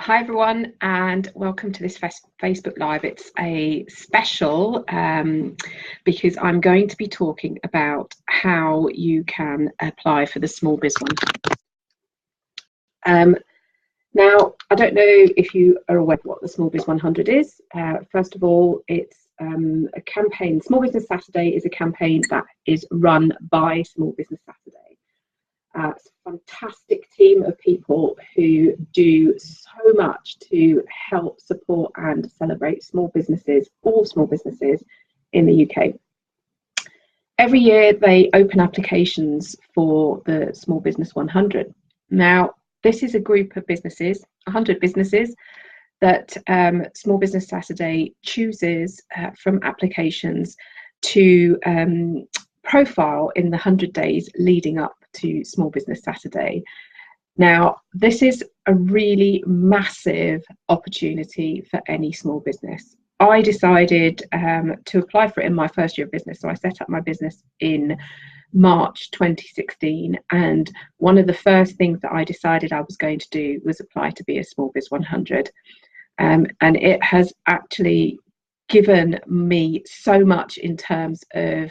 Hi everyone, and welcome to this Facebook Live. It's a special because I'm going to be talking about how you can apply for the Small Biz 100. Now, I don't know if you are aware of what the Small Biz 100 is. First of all, it's a campaign. Small Business Saturday is a campaign that is run by Small Business Saturday. It's a fantastic team of people who do so much to help support and celebrate small businesses, all small businesses in the UK. Every year they open applications for the Small Business 100. Now, this is a group of businesses, 100 businesses, that Small Business Saturday chooses from applications to profile in the 100 days leading up to Small Business Saturday. Now, this is a really massive opportunity for any small business. I decided to apply for it in my first year of business. So I set up my business in March 2016, and one of the first things that I decided I was going to do was apply to be a Small Biz 100. And it has actually given me so much in terms of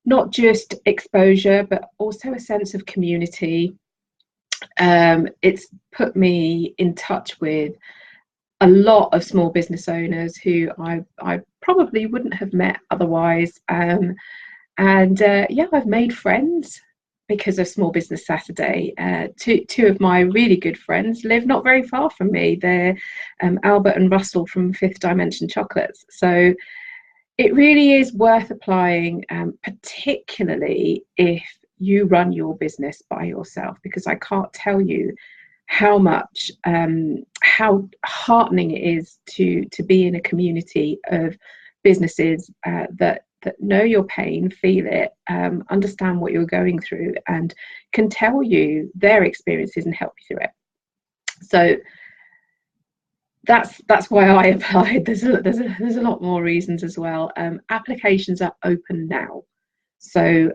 not just exposure, but also a sense of community. It's put me in touch with a lot of small business owners who I probably wouldn't have met otherwise. Yeah, I've made friends because of Small Business Saturday. Two of my really good friends live not very far from me. They're Albert and Russell from Fifth Dimension Chocolates. So it really is worth applying, particularly if you run your business by yourself, because I can't tell you how much, how heartening it is to be in a community of businesses that know your pain, feel it, understand what you're going through, and can tell you their experiences and help you through it. So that's why I applied. There's a lot more reasons as well. Applications are open now, so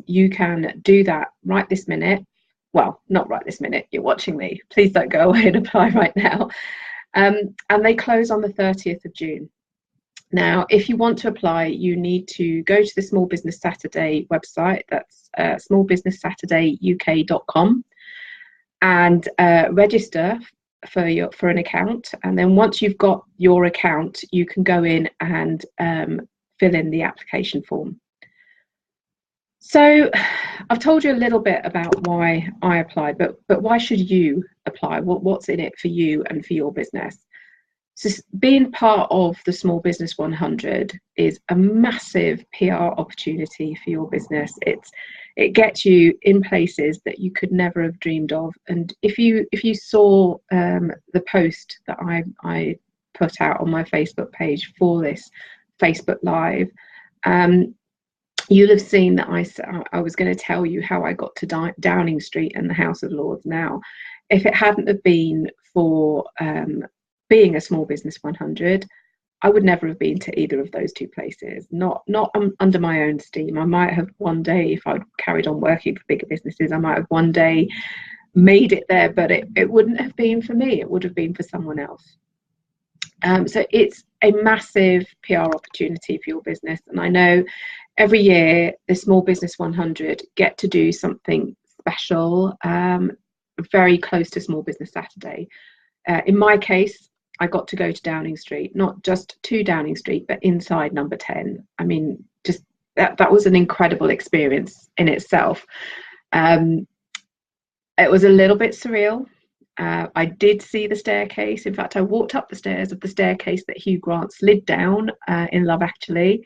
you can do that right this minute. Well, not right this minute, you're watching me, please don't go away and apply right now. And they close on the 30th of June. Now, if you want to apply, you need to go to the Small Business Saturday website. That's smallbusinesssaturday.uk.com, and register for an account. And then once you've got your account, you can go in and fill in the application form. So I've told you a little bit about why I applied, but why should you apply? What's in it for you and for your business? So being part of the Small Business 100 is a massive PR opportunity for your business. It gets you in places that you could never have dreamed of. And if you saw the post that I put out on my Facebook page for this Facebook Live, you'll have seen that I was going to tell you how I got to Downing Street and the House of Lords. Now, if it hadn't have been for being a Small Business 100, I would never have been to either of those two places, not under my own steam. I might have one day, if I'd carried on working for bigger businesses, I might have one day made it there, but it wouldn't have been for me, it would have been for someone else. So it's a massive PR opportunity for your business. And I know every year the Small Business 100 get to do something special, very close to Small Business Saturday. In my case, I got to go to Downing Street, not just to Downing Street, but inside number 10. I mean, just that was an incredible experience in itself. It was a little bit surreal. I did see the staircase. In fact, I walked up the stairs of the staircase that Hugh Grant slid down in Love Actually.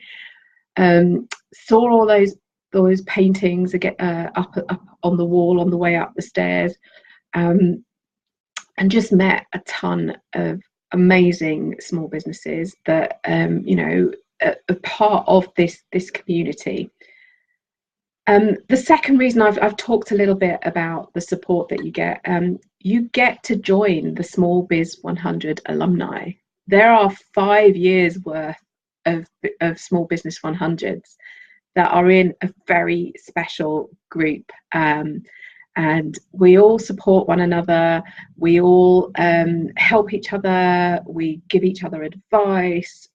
Saw all those paintings up on the wall on the way up the stairs, and just met a ton of amazing small businesses that are part of this community. The second reason I've talked a little bit about the support that you get to join the Small Biz 100 alumni. There are 5 years worth of Small Business 100s that are in a very special group, and we all support one another, we all help each other, we give each other advice.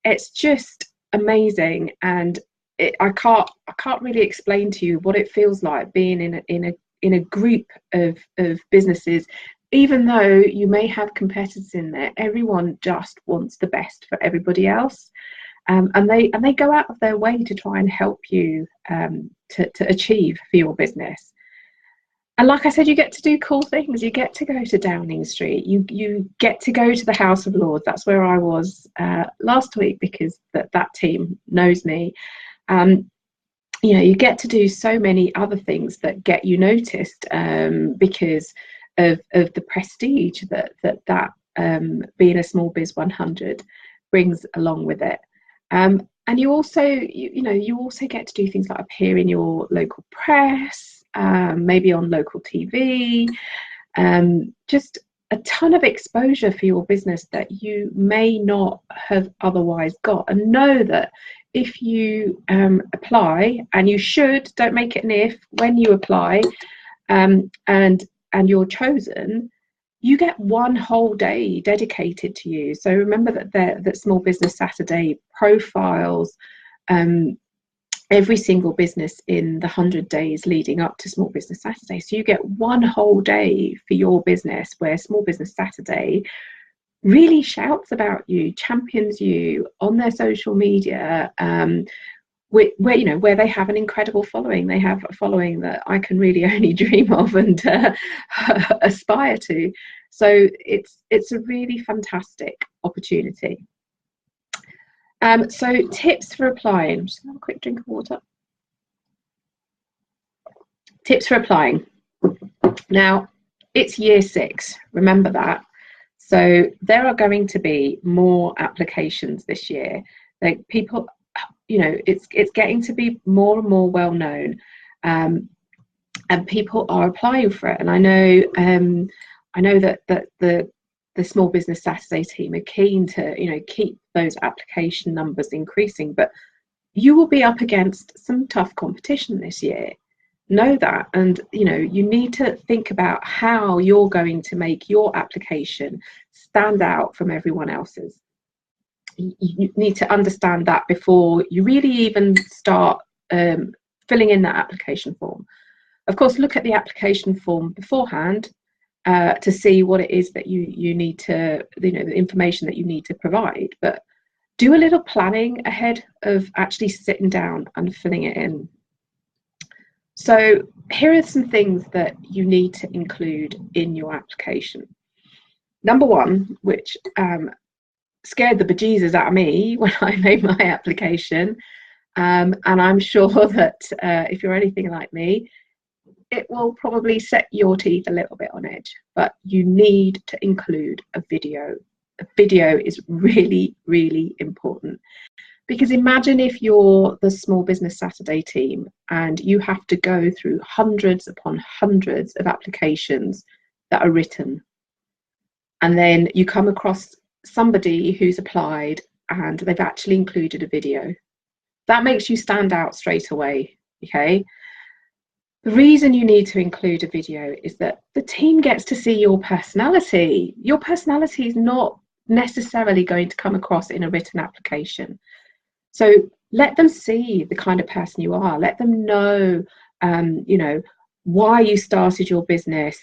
It's just amazing, and I can't really explain to you what it feels like being in a group of businesses. Even though you may have competitors in there, everyone just wants the best for everybody else, and they go out of their way to try and help you to achieve for your business. And like I said, you get to do cool things. You get to go to Downing Street. You get to go to the House of Lords. That's where I was last week, because that team knows me. You know, you get to do so many other things that get you noticed because of the prestige that being a Small Biz 100 brings along with it. And you also you also get to do things like appear in your local press, maybe on local TV, just a ton of exposure for your business that you may not have otherwise got. And know that if you apply, and you should, don't make it an if, when you apply and you're chosen, you get one whole day dedicated to you. So remember that Small Business Saturday profiles every single business in the 100 days leading up to Small Business Saturday. So you get one whole day for your business, where Small Business Saturday really shouts about you, champions you on their social media, where they have an incredible following. They have a following that I can really only dream of and aspire to. So it's a really fantastic opportunity. So tips for applying. I'm just gonna have a quick drink of water. Tips for applying. Now, it's year 6, remember that. So there are going to be more applications this year. Like, people, you know, it's getting to be more and more well known, and people are applying for it. And I know that the Small Business Saturday team are keen to, you know, keep those application numbers increasing, but you will be up against some tough competition this year. Know that, and you know, you need to think about how you're going to make your application stand out from everyone else's. You need to understand that before you really even start filling in that application form. Of course, look at the application form beforehand to see what it is that you need to, you know, the information that you need to provide, but do a little planning ahead of actually sitting down and filling it in. So here are some things that you need to include in your application. Number one, which scared the bejesus out of me when I made my application, and I'm sure that if you're anything like me, it will probably set your teeth a little bit on edge, but you need to include a video. A video is really, really important. Because imagine if you're the Small Business Saturday team and you have to go through hundreds upon hundreds of applications that are written, and then you come across somebody who's applied and they've actually included a video. That makes you stand out straight away, okay? The reason you need to include a video is that the team gets to see your personality. Your personality is not necessarily going to come across in a written application. So let them see the kind of person you are. Let them know, you know, why you started your business.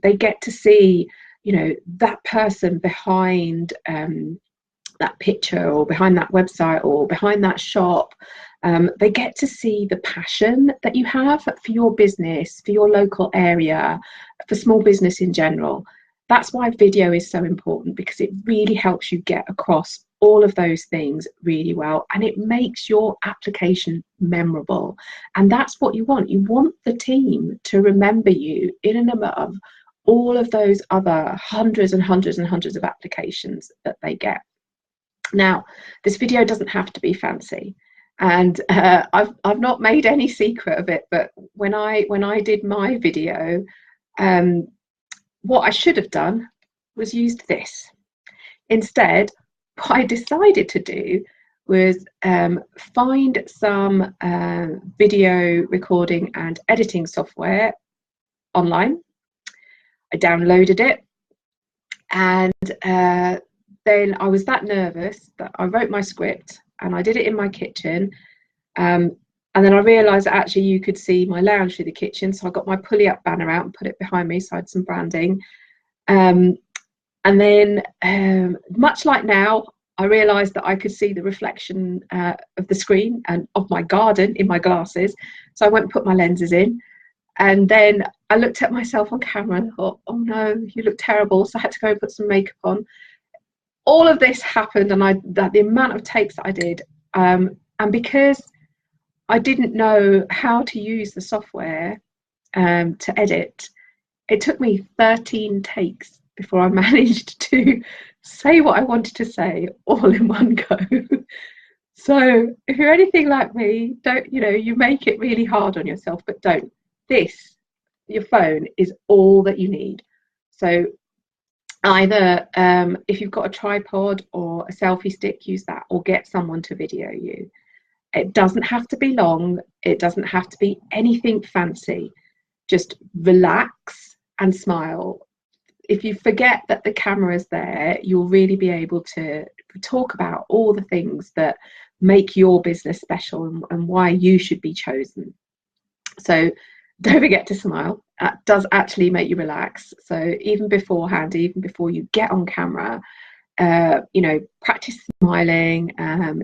They get to see, you know, that person behind that picture, or behind that website, or behind that shop. They get to see the passion that you have for your business, for your local area, for small business in general. That's why video is so important, because it really helps you get across all of those things really well, and it makes your application memorable. And that's what you want. You want the team to remember you in and above all of those other hundreds and hundreds and hundreds of applications that they get. Now, this video doesn't have to be fancy, and I've not made any secret of it, but when I did my video, what I should have done was used this. Instead, what I decided to do was find some video recording and editing software online. I downloaded it, and then I was that nervous that I wrote my script and I did it in my kitchen. And then I realised that actually you could see my lounge through the kitchen. So I got my pulley up banner out and put it behind me. So I had some branding. And then much like now, I realised that I could see the reflection of the screen and of my garden in my glasses. So I went and put my lenses in. And then I looked at myself on camera and thought, oh no, you look terrible. So I had to go and put some makeup on. All of this happened, and the amount of takes that I did, and because I didn't know how to use the software to edit, it took me 13 takes before I managed to say what I wanted to say all in one go. So if you're anything like me, don't, you make it really hard on yourself, but don't. Your phone is all that you need. So either if you've got a tripod or a selfie stick, use that, or get someone to video you. It doesn't have to be long. It doesn't have to be anything fancy. Just relax and smile. If you forget that the camera's there, you'll really be able to talk about all the things that make your business special and why you should be chosen. So don't forget to smile. That does actually make you relax. So even beforehand, even before you get on camera, practice smiling.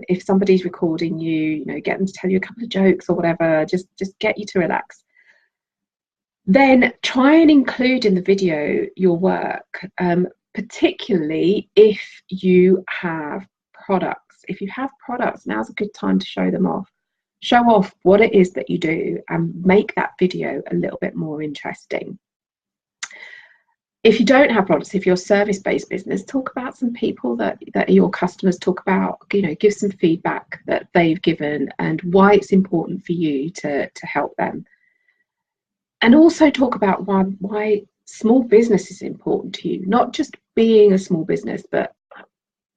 If somebody's recording you, get them to tell you a couple of jokes or whatever, just get you to relax. Then try and include in the video your work, particularly if you have products. If you have products, now's a good time to show them off. Show off what it is that you do and make that video a little bit more interesting. If you don't have products, if you're a service-based business, talk about some people that are your customers. Talk about, give some feedback that they've given and why it's important for you to help them. And also talk about why small business is important to you, not just being a small business, but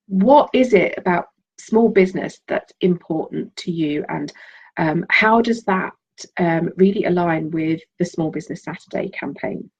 what is it about small business that's important to you, and how does that really align with the Small Business Saturday campaign?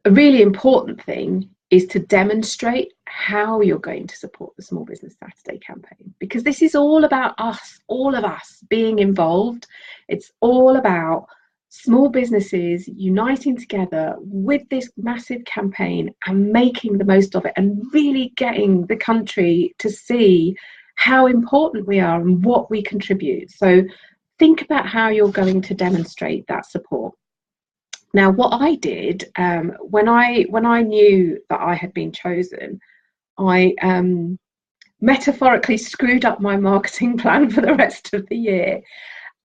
A really important thing is to demonstrate how you're going to support the Small Business Saturday campaign, because this is all about us, all of us being involved. It's all about small businesses uniting together with this massive campaign and making the most of it, and really getting the country to see how important we are and what we contribute. So think about how you're going to demonstrate that support. Now, what I did when I knew that I had been chosen, I metaphorically screwed up my marketing plan for the rest of the year.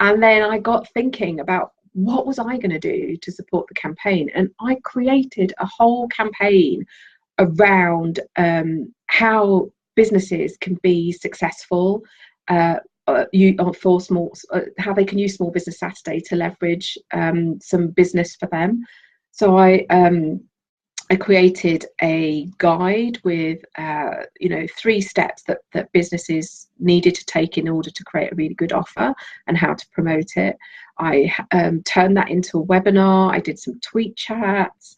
And then I got thinking about what was I going to do to support the campaign. And I created a whole campaign around how businesses can be successful, how they can use Small Business Saturday to leverage some business for them. So I created a guide with 3 steps that businesses needed to take in order to create a really good offer and how to promote it. I turned that into a webinar. I did some tweet chats,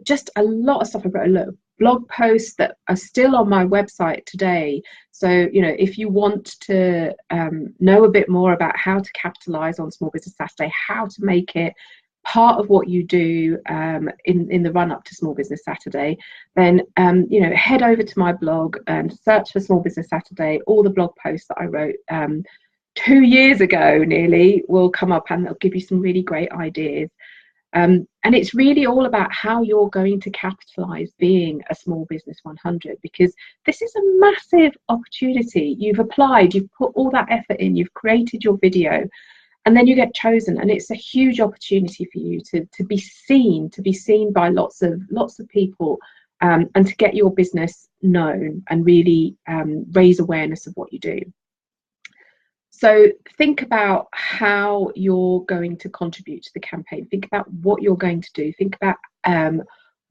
just a lot of stuff. I wrote a lot of blog posts that are still on my website today. So, if you want to know a bit more about how to capitalize on Small Business Saturday, how to make it part of what you do in the run up to Small Business Saturday, then head over to my blog and search for Small Business Saturday. All the blog posts that I wrote 2 years ago nearly will come up, and they'll give you some really great ideas. And it's really all about how you're going to capitalize being a Small Business 100, because this is a massive opportunity. You've applied, you've put all that effort in, you've created your video, and then you get chosen, and it's a huge opportunity for you to be seen by lots of people, and to get your business known and really raise awareness of what you do. So think about how you're going to contribute to the campaign. Think about what you're going to do. Think about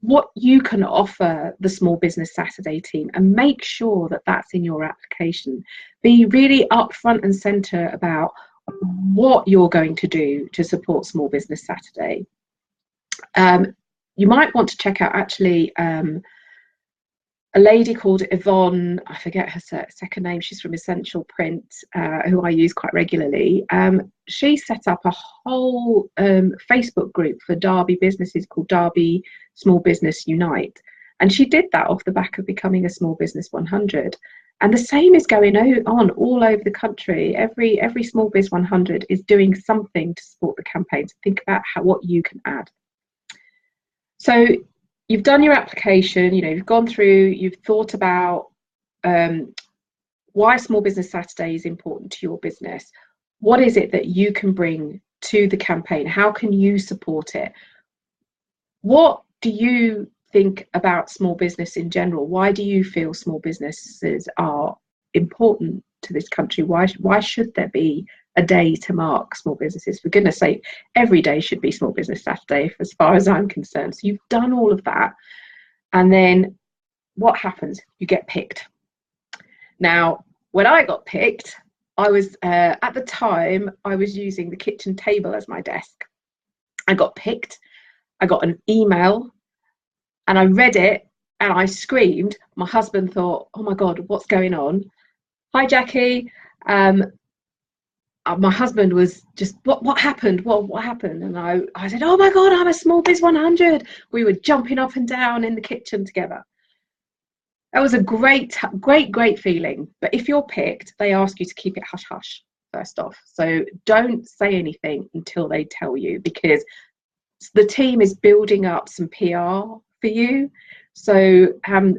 what you can offer the Small Business Saturday team, and make sure that that's in your application. Be really upfront and centre about what you're going to do to support Small Business Saturday. You might want to check out actually a lady called Yvonne, I forget her second name, she's from Essential Print, who I use quite regularly. She set up a whole Facebook group for Derby businesses called Derby Small Business Unite. And she did that off the back of becoming a Small Business 100. And the same is going on all over the country. Every Small Biz 100 is doing something to support the campaign. So think about what you can add. So you've done your application, you've gone through, you've thought about why Small Business Saturday is important to your business. What is it that you can bring to the campaign? How can you support it? What do you think about small business in general? Why do you feel small businesses are important to this country? Why should there be a day to mark small businesses? For goodness sake, every day should be Small Business Saturday, as far as I'm concerned. So you've done all of that, and then what happens? You get picked. Now, when I got picked, I was at the time I was using the kitchen table as my desk. I got picked. I got an email, and I read it, and I screamed. My husband thought, "Oh my God, what's going on? Hi, Jackie." My husband was just, what happened? What happened? And I said, "Oh my God, I'm a Small Biz 100. We were jumping up and down in the kitchen together. That was a great feeling. But if you're picked, they ask you to keep it hush hush first off. So don't say anything until they tell you, because the team is building up some PR for you. So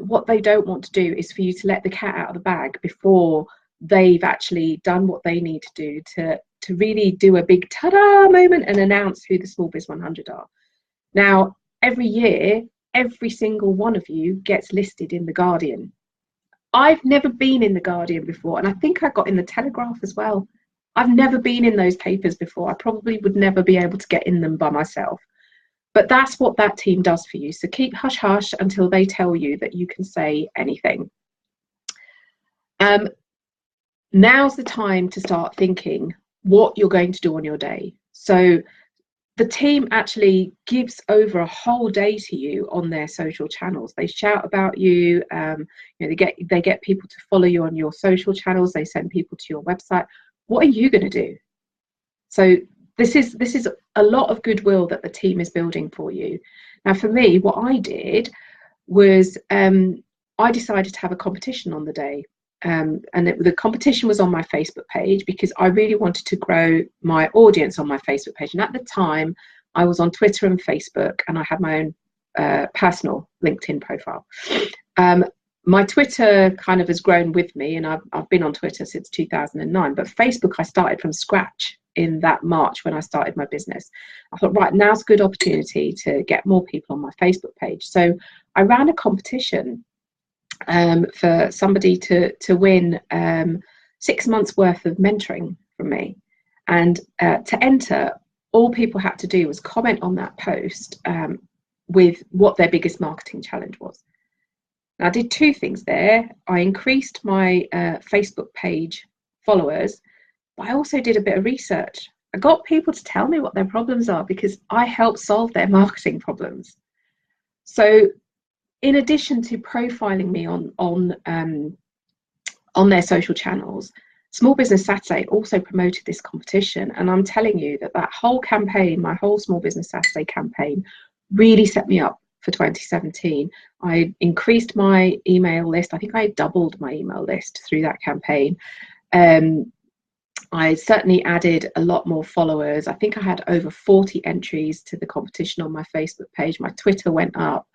what they don't want to do is for you to let the cat out of the bag before they've actually done what they need to do to really do a big ta-da moment and announce who the Small Biz 100 are. Now, every year, every single one of you gets listed in The Guardian. I've never been in The Guardian before, and I think I got in The Telegraph as well. I've never been in those papers before. I probably would never be able to get in them by myself. But that's what that team does for you. So keep hush hush until they tell you that you can say anything. Now's the time to start thinking what you're going to do on your day. So the team actually gives over a whole day to you on their social channels. They shout about you. They get people to follow you on your social channels. They send people to your website. What are you going to do? So this is a lot of goodwill that the team is building for you. Now, for me, what I did was I decided to have a competition on the day. The competition was on my Facebook page because I really wanted to grow my audience on my Facebook page. And at the time, I was on Twitter and Facebook, and I had my own personal LinkedIn profile. My Twitter kind of has grown with me, and I've been on Twitter since 2009. But Facebook, I started from scratch in that March when I started my business. I thought, right, now's a good opportunity to get more people on my Facebook page. So I ran a competition for somebody to win 6 months worth of mentoring from me. And to enter, all people had to do was comment on that post with what their biggest marketing challenge was. Now, I did two things there. I increased my Facebook page followers, but I also did a bit of research. I got people to tell me what their problems are because I help solve their marketing problems. So in addition to profiling me on their social channels, Small Business Saturday also promoted this competition. And I'm telling you that whole campaign, my whole Small Business Saturday campaign, really set me up for 2017. I increased my email list. I think I doubled my email list through that campaign. I certainly added a lot more followers. I think I had over 40 entries to the competition on my Facebook page. My Twitter went up.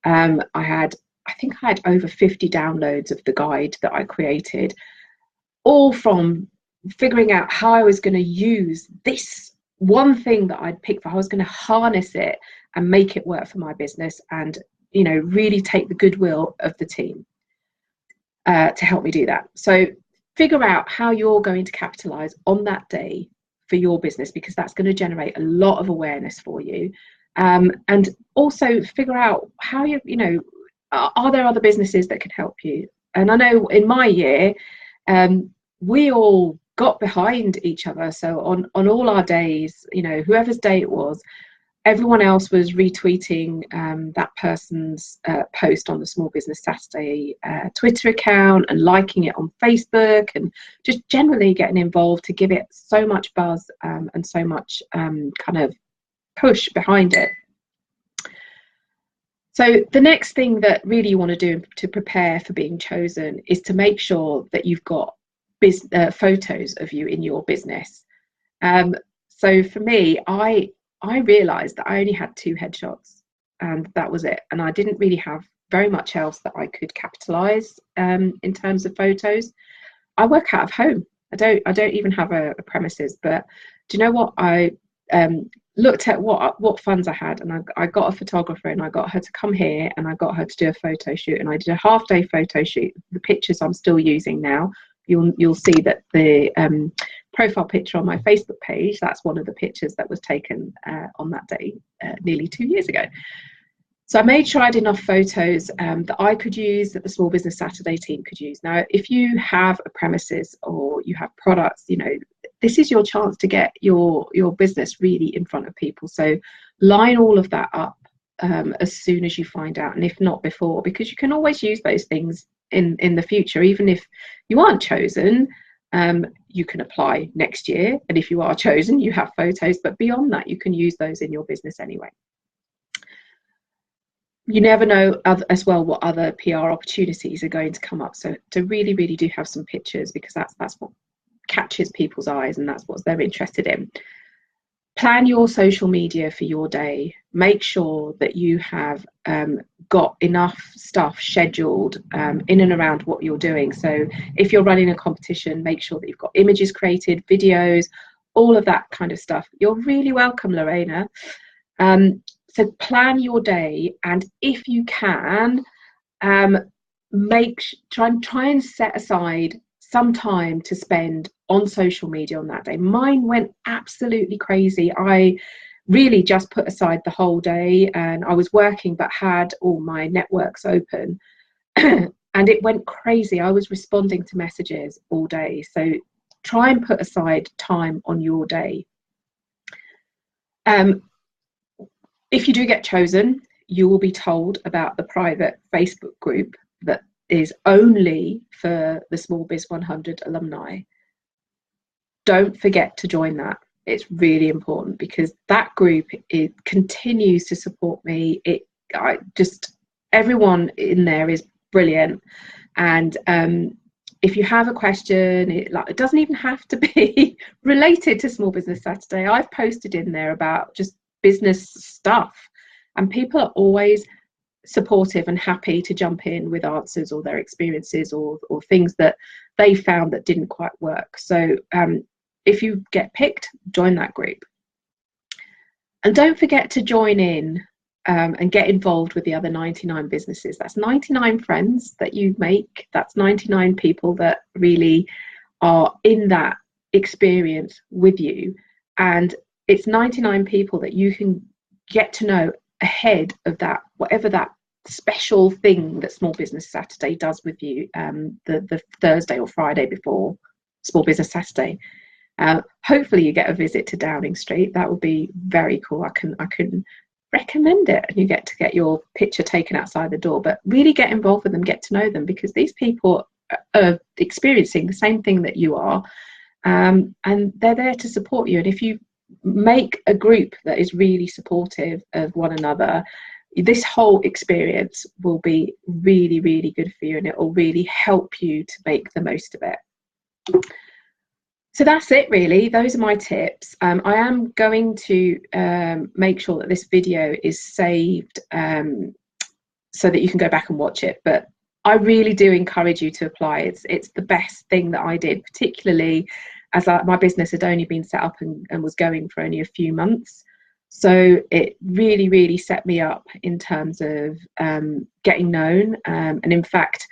I think I had over 50 downloads of the guide that I created, all from figuring out how I was going to use this one thing that I'd picked for. I was going to harness it and make it work for my business, and really take the goodwill of the team to help me do that. So figure out how you're going to capitalize on that day for your business, because that's going to generate a lot of awareness for you. And also figure out how are there other businesses that can help you? And I know in my year, we all got behind each other. So on all our days, you know, whoever's day it was, everyone else was retweeting that person's post on the Small Business Saturday Twitter account, and liking it on Facebook, and just generally getting involved to give it so much buzz and so much kind of push behind it. So the next thing that really you want to do to prepare for being chosen is to make sure that you've got photos of you in your business. So for me, I realized that I only had 2 headshots, and that was it. And I didn't really have very much else that I could capitalize in terms of photos. I work out of home. I don't even have a premises. But do you know what? I looked at what funds I had, and I got a photographer, and I got her to come here, and I got her to do a photo shoot, and I did a half-day photo shoot. The pictures I'm still using now. You'll see that the profile picture on my Facebook page, that's one of the pictures that was taken on that day nearly 2 years ago. So I made sure I had enough photos that I could use, that the Small Business Saturday team could use. Now, if you have a premises or you have products, you know, this is your chance to get your business really in front of people. So line all of that up as soon as you find out, and if not before, because you can always use those things in the future. Even if you aren't chosen, you can apply next year, and if you are chosen, you have photos, but beyond that, you can use those in your business anyway. You never know as well what other PR opportunities are going to come up, so to really do have some pictures, because that's what catches people's eyes, and that's what they're interested in. Plan your social media for your day. Make sure that you have got enough stuff scheduled in and around what you're doing. So if you're running a competition, make sure that you've got images created, videos, all of that kind of stuff. You're really welcome, Lorena. So plan your day, and if you can, try and set aside some time to spend on social media on that day. Mine went absolutely crazy. I really just put aside the whole day, and I was working but had all my networks open and it went crazy. I was responding to messages all day. So try and put aside time on your day. If you do get chosen, you will be told about the private Facebook group that is only for the Small Biz 100 alumni. Don't forget to join that. It's really important, because that group, it continues to support me. Everyone in there is brilliant, and if you have a question, it doesn't even have to be related to Small Business Saturday. I've posted in there about just business stuff, and people are always supportive and happy to jump in with answers or their experiences or things that they found that didn't quite work. So if you get picked, join that group, and don't forget to join in and get involved with the other 99 businesses. That's 99 friends that you make. That's 99 people that really are in that experience with you, and it's 99 people that you can get to know ahead of that, whatever that special thing that Small Business Saturday does with you, the Thursday or Friday before Small Business Saturday. Hopefully you get a visit to Downing Street. That would be very cool. I can recommend it, and you get to get your picture taken outside the door. But really get involved with them, get to know them, because these people are experiencing the same thing that you are, and they're there to support you. And if you make a group that is really supportive of one another, this whole experience will be really good for you, and it will really help you to make the most of it. So that's it, really. Those are my tips. I am going to make sure that this video is saved so that you can go back and watch it, but I really do encourage you to apply. It's the best thing that I did, particularly as my business had only been set up and was going for only a few months. So it really set me up in terms of getting known. And in fact,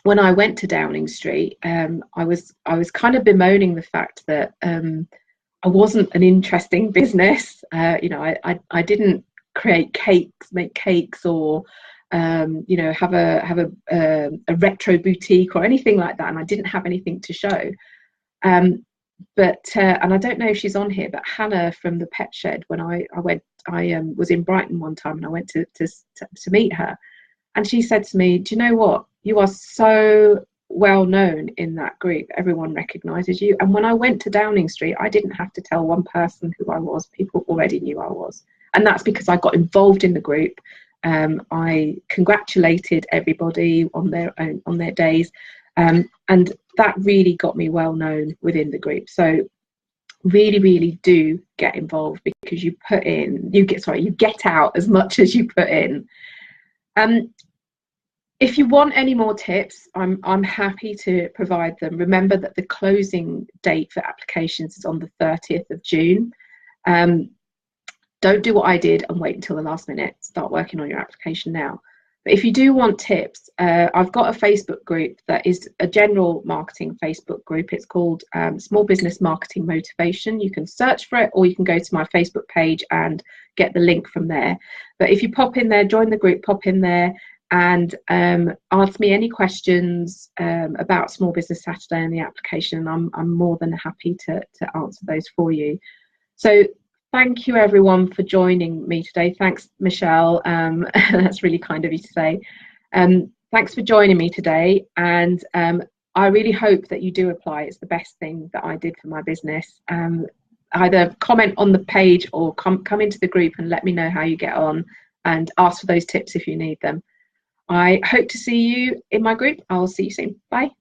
when I went to Downing Street, I was kind of bemoaning the fact that I wasn't an interesting business. I didn't make cakes, or you know, have a retro boutique or anything like that, and I didn't have anything to show. But and I don't know if she's on here, but Hannah from the Pet Shed, when I was in Brighton one time and I went to meet her, and she said to me, do you know what, you are so well known in that group, everyone recognizes you. And when I went to Downing Street, I didn't have to tell one person who I was, people already knew I was. And that's because I got involved in the group. I congratulated everybody on their days, and that really got me well known within the group. So really do get involved, because you get out as much as you put in. If you want any more tips, I'm happy to provide them. Remember that the closing date for applications is on the 30th of June. Don't do what I did and wait until the last minute. Start working on your application now. But if you do want tips, I've got a Facebook group that is a general marketing Facebook group. It's called Small Business Marketing Motivation. You can search for it, or you can go to my Facebook page and get the link from there. But if you pop in there, join the group, pop in there, and ask me any questions about Small Business Saturday and the application, and I'm more than happy to answer those for you. So thank you everyone for joining me today. Thanks, Michelle. That's really kind of you to say. Thanks for joining me today, and I really hope that you do apply. It's the best thing that I did for my business. Either comment on the page or come into the group and let me know how you get on, and ask for those tips if you need them. I hope to see you in my group. I'll see you soon. Bye.